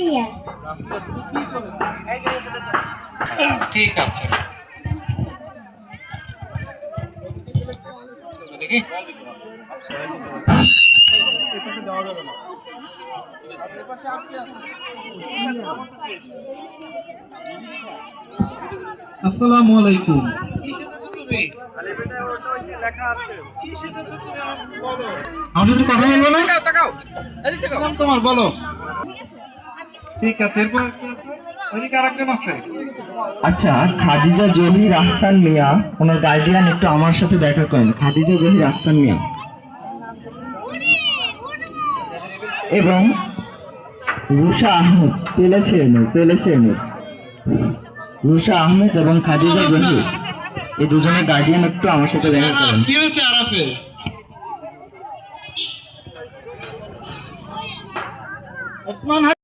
ইয়ার। ঠিক আছে, দেখি। আসসালামু আলাইকুম। আমার সাথে কথা বলবো না? তোমার বলো। ঠিক আছে, এরপর ওইদিকে আরেকজন আছে। আচ্ছা, খাদিজা জহির আহসান মিয়া, ওনার গার্ডিয়ান, একটু আমার সাথে দেখা করেন। খাদিজা জহির আহসান মিয়া এবং রুষা আহমেদ, রুষা আহমেদ এবং খাদিজা জহির, এই দুজনের গার্ডিয়ান একটু আমার সাথে দেখা করেন। কি হয়েছে আরাফে? ওসমান